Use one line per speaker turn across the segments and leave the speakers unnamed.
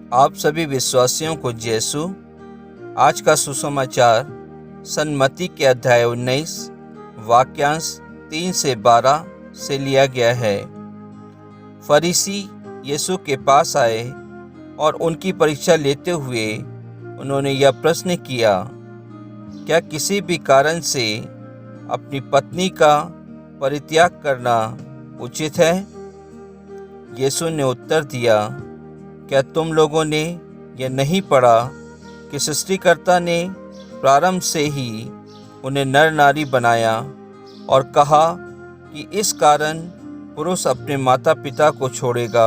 आप सभी विश्वासियों को यीशु आज का सुसमाचार सन्मति के अध्याय 19 वाक्यांश 3 से 12 से लिया गया है। फरीसी यीशु के पास आए और उनकी परीक्षा लेते हुए उन्होंने यह प्रश्न किया, क्या किसी भी कारण से अपनी पत्नी का परित्याग करना उचित है? यीशु ने उत्तर दिया, क्या तुम लोगों ने यह नहीं पढ़ा कि सृष्टिकर्ता ने प्रारंभ से ही उन्हें नर नारी बनाया और कहा कि इस कारण पुरुष अपने माता पिता को छोड़ेगा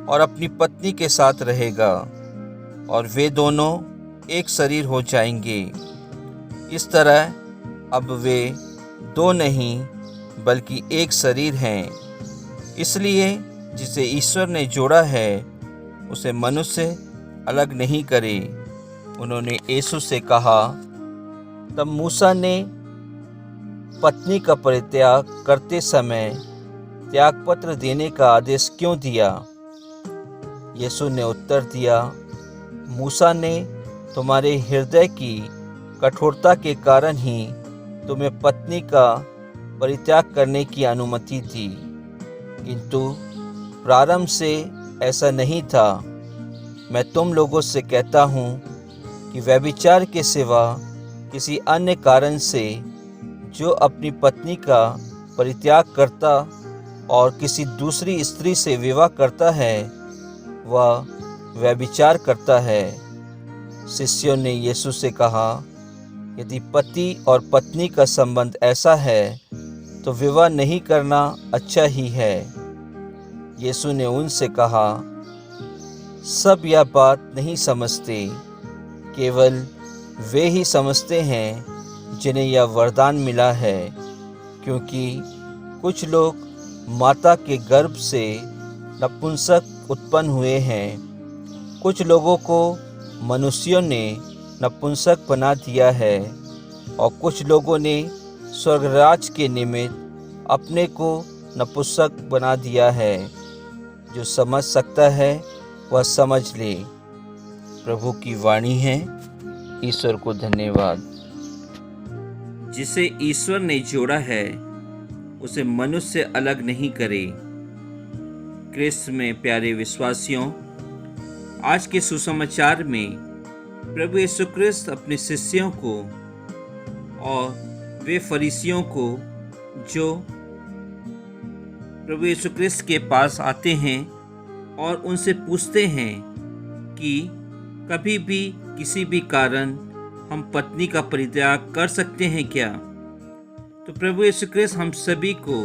और अपनी पत्नी के साथ रहेगा और वे दोनों एक शरीर हो जाएंगे। इस तरह अब वे दो नहीं बल्कि एक शरीर हैं। इसलिए जिसे ईश्वर ने जोड़ा है उसे मनुष्य अलग नहीं करे। उन्होंने यीशु से कहा, तब मूसा ने पत्नी का परित्याग करते समय त्यागपत्र देने का आदेश क्यों दिया? यीशु ने उत्तर दिया, मूसा ने तुम्हारे हृदय की कठोरता के कारण ही तुम्हें पत्नी का परित्याग करने की अनुमति दी, किंतु प्रारंभ से ऐसा नहीं था। मैं तुम लोगों से कहता हूँ कि व्यभिचार के सिवा किसी अन्य कारण से जो अपनी पत्नी का परित्याग करता और किसी दूसरी स्त्री से विवाह करता है वह व्यभिचार करता है। शिष्यों ने यीशु से कहा, यदि पति और पत्नी का संबंध ऐसा है तो विवाह नहीं करना अच्छा ही है। यीशु ने उनसे कहा, सब यह बात नहीं समझते, केवल वे ही समझते हैं जिन्हें यह वरदान मिला है, क्योंकि कुछ लोग माता के गर्भ से नपुंसक उत्पन्न हुए हैं। कुछ लोगों को मनुष्यों ने नपुंसक बना दिया है और कुछ लोगों ने स्वर्गराज के निमित्त अपने को नपुंसक बना दिया है। जो समझ सकता है वह समझ ले। प्रभु की वाणी है। ईश्वर को धन्यवाद।
जिसे ईश्वर ने जोड़ा है उसे मनुष्य अलग नहीं करे। क्रिस्त में प्यारे विश्वासियों, आज के सुसमाचार में प्रभु यीशु क्रिस्त अपने शिष्यों को और वे फरीसियों को जो प्रभु यीशु क्रिस्त के पास आते हैं और उनसे पूछते हैं कि कभी भी किसी भी कारण हम पत्नी का परित्याग कर सकते हैं क्या? तो प्रभु यीशु क्रिस्त हम सभी को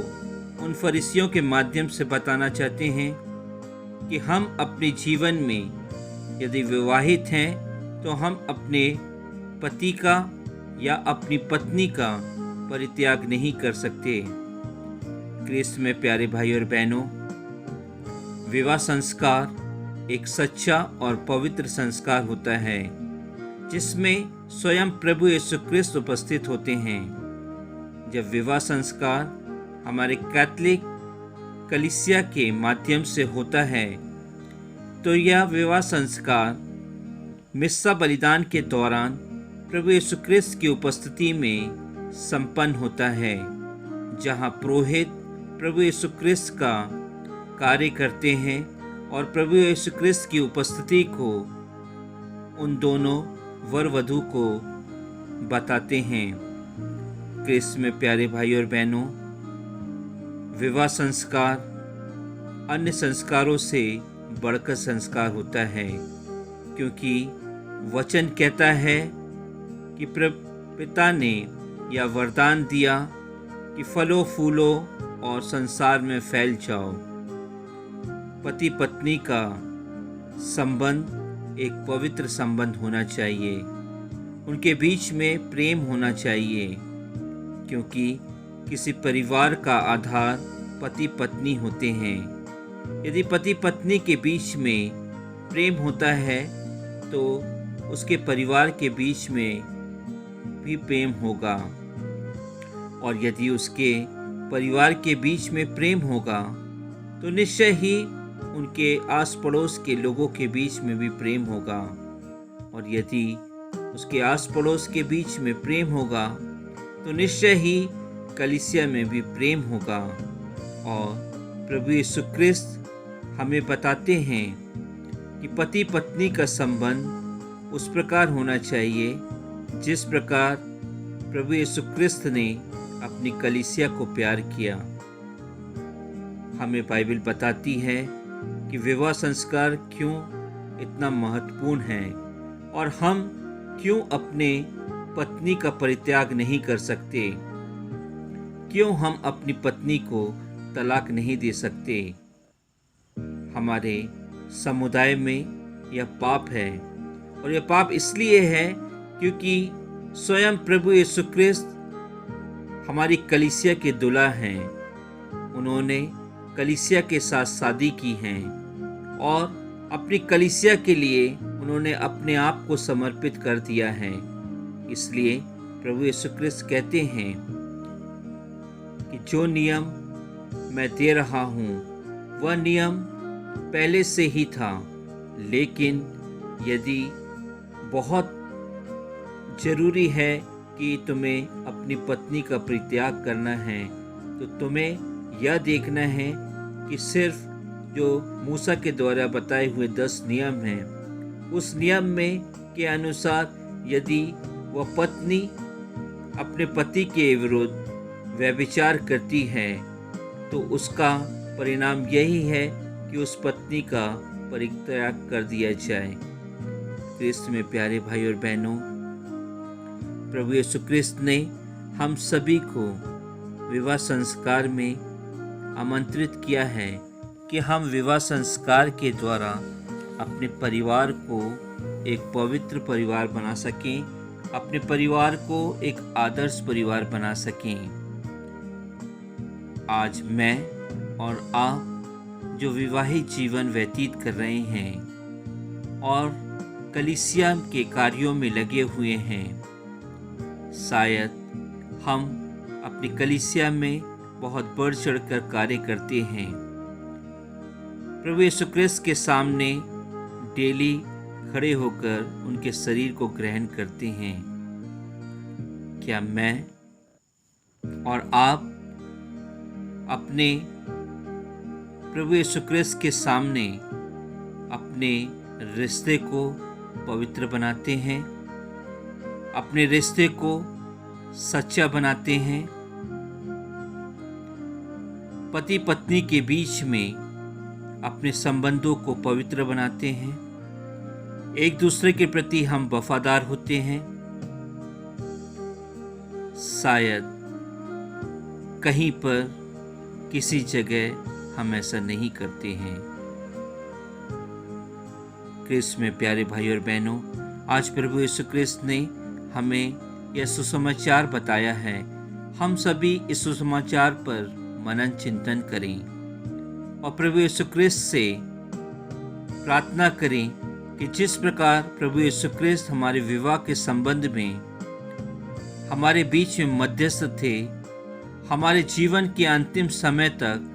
उन फरीसियों के माध्यम से बताना चाहते हैं कि हम अपने जीवन में यदि विवाहित हैं तो हम अपने पति का या अपनी पत्नी का परित्याग नहीं कर सकते। क्रिस्त में प्यारे भाई और बहनों, विवाह संस्कार एक सच्चा और पवित्र संस्कार होता है जिसमें स्वयं प्रभु यीशु क्रिस्त उपस्थित होते हैं। जब विवाह संस्कार हमारे कैथोलिक कलीसिया के माध्यम से होता है तो यह विवाह संस्कार मिस्सा बलिदान के दौरान प्रभु यीशु क्रिस्त की उपस्थिति में संपन्न होता है, जहां पुरोहित प्रभु यीशु क्रिस्त का कार्य करते हैं और प्रभु यीशु क्रिस्त की उपस्थिति को उन दोनों वर वधू को बताते हैं। क्रिस्त में प्यारे भाई और बहनों, विवाह संस्कार अन्य संस्कारों से बढ़कर संस्कार होता है, क्योंकि वचन कहता है कि पिता ने यह वरदान दिया कि फलो फूलो और संसार में फैल जाओ। पति पत्नी का संबंध एक पवित्र संबंध होना चाहिए। उनके बीच में प्रेम होना चाहिए, क्योंकि किसी परिवार का आधार पति पत्नी होते हैं। यदि पति पत्नी के बीच में प्रेम होता है तो उसके परिवार के बीच में भी प्रेम होगा, और यदि उसके परिवार के बीच में प्रेम होगा तो निश्चय ही उनके आस पड़ोस के लोगों के बीच में भी प्रेम होगा। और यदि उसके आस पड़ोस के बीच में प्रेम होगा तो निश्चय ही कलीसिया में भी प्रेम होगा। और प्रभु यीशु ख्रिस्त हमें बताते हैं कि पति पत्नी का संबंध उस प्रकार होना चाहिए जिस प्रकार प्रभु यीशु ख्रिस्त ने अपनी कलीसिया को प्यार किया। हमें बाइबल बताती है कि विवाह संस्कार क्यों इतना महत्वपूर्ण है और हम क्यों अपने पत्नी का परित्याग नहीं कर सकते, क्यों हम अपनी पत्नी को तलाक नहीं दे सकते। हमारे समुदाय में यह पाप है और यह पाप इसलिए है क्योंकि स्वयं प्रभु यीशु ख्रिस्त हमारी कलीसिया के दूल्हा हैं। उन्होंने कलीसिया के साथ शादी की है और अपनी कलीसिया के लिए उन्होंने अपने आप को समर्पित कर दिया है। इसलिए प्रभु यीशु ख्रिस्त कहते हैं कि जो नियम मैं दे रहा हूँ वह नियम पहले से ही था, लेकिन यदि बहुत जरूरी है कि तुम्हें अपनी पत्नी का परित्याग करना है तो तुम्हें यह देखना है कि सिर्फ जो मूसा के द्वारा बताए हुए 10 नियम हैं, उस नियम में के अनुसार यदि वह पत्नी अपने पति के विरुद्ध व्यभिचार करती है तो उसका परिणाम यही है कि उस पत्नी का परित्याग कर दिया जाए। क्रिस्त में प्यारे भाई और बहनों, प्रभु यीशु ख्रिस्त ने हम सभी को विवाह संस्कार में आमंत्रित किया है कि हम विवाह संस्कार के द्वारा अपने परिवार को एक पवित्र परिवार बना सकें, अपने परिवार को एक आदर्श परिवार बना सकें। आज मैं और आप जो विवाहित जीवन व्यतीत कर रहे हैं और कलीसिया के कार्यों में लगे हुए हैं, शायद हम अपनी कलीसिया में बहुत बढ़ चढ़कर कार्य करते हैं, प्रभु यीशु ख्रिस्त के सामने डेली खड़े होकर उनके शरीर को ग्रहण करते हैं। क्या मैं और आप अपने प्रभु यीशु ख्रिस्त के सामने अपने रिश्ते को पवित्र बनाते हैं, अपने रिश्ते को सच्चा बनाते हैं, पति पत्नी के बीच में अपने संबंधों को पवित्र बनाते हैं, एक दूसरे के प्रति हम वफादार होते हैं? शायद कहीं पर किसी जगह हम ऐसा नहीं करते हैं। क्रिस्त में प्यारे भाई और बहनों, आज प्रभु यीशु ख्रिस्त ने हमें यह सुसमाचार बताया है। हम सभी इस सुसमाचार पर मनन चिंतन करें और प्रभु यीशु ख्रिस्त से प्रार्थना करें कि जिस प्रकार प्रभु यीशु ख्रिस्त हमारे विवाह के संबंध में हमारे बीच में मध्यस्थ थे, हमारे जीवन के अंतिम समय तक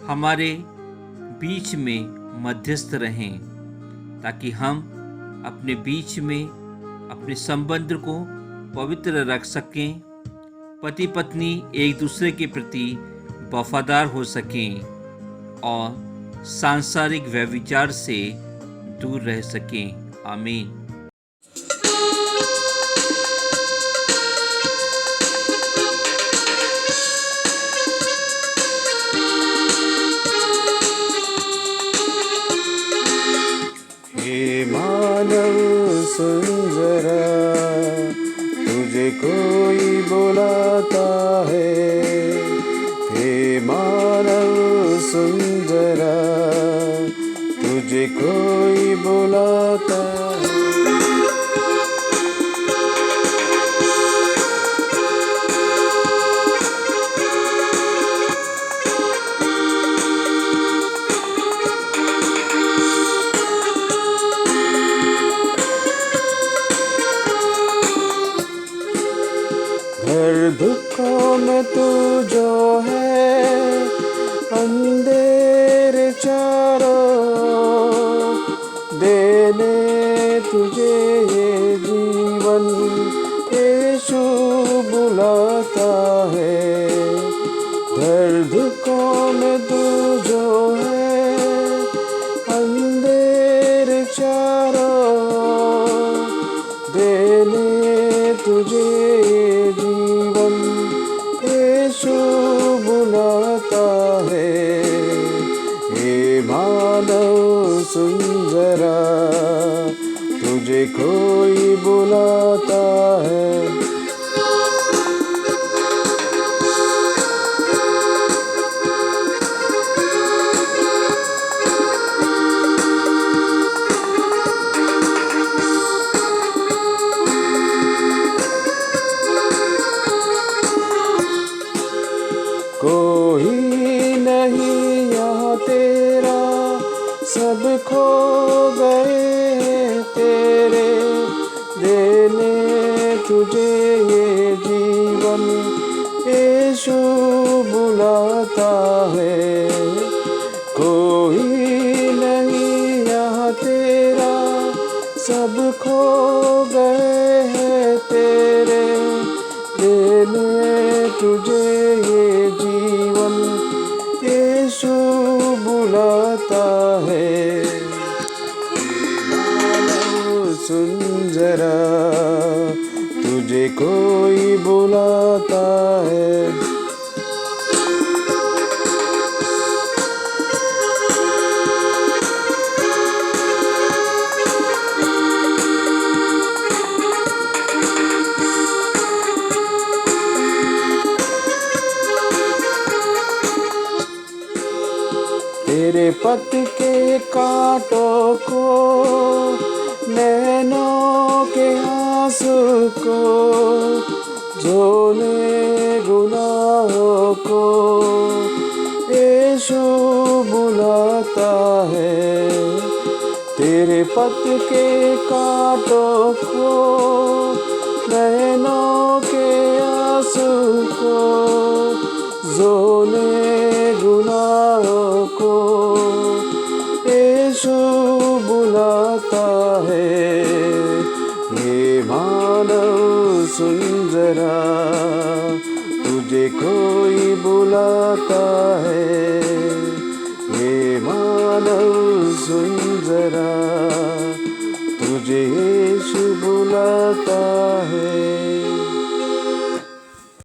हमारे बीच में मध्यस्थ रहें, ताकि हम अपने बीच में अपने संबंध को पवित्र रख सकें, पति पत्नी एक दूसरे के प्रति वफादार हो सकें और सांसारिक व्यभिचार से दूर रह सकें। आमीन।
हे मानव सुन जरा, तुझे कोई बुलाता है। हे मानव सुन जरा, तुझे कोई बुलाता है। हर दुखों में तू जो है, अंधेरे देने तुझे ये जीवन यीशु बुलाता है। दर्द में तू जो है अंधेरे चारों देने तुझे ये जीवन यीशु बुलाता है। हे मानव सुन जरा तुझे कोई बुलाता है। कोई नहीं यहाँ तेरा सब खो गए तेरे देने तुझे ये जीवन यीशु बुलाता है। कोई नहीं यहाँ तेरा सब खो गए हैं तेरे देने तुझे ये जीवन यीशु बुलाता है। सुन जरा तुझे कोई बुलाता है। तेरे पथ के कांटों को नैनों के आंसू को झोले गुनाहों को यीशु बुलाता है। तेरे पथ के कांटों को नैनों के आंसू को झोले गुनाहों को यीशु बुलाता है। ये मानव सुन जरा तुझे कोई बुलाता है। ये मानव सुन जरा तुझे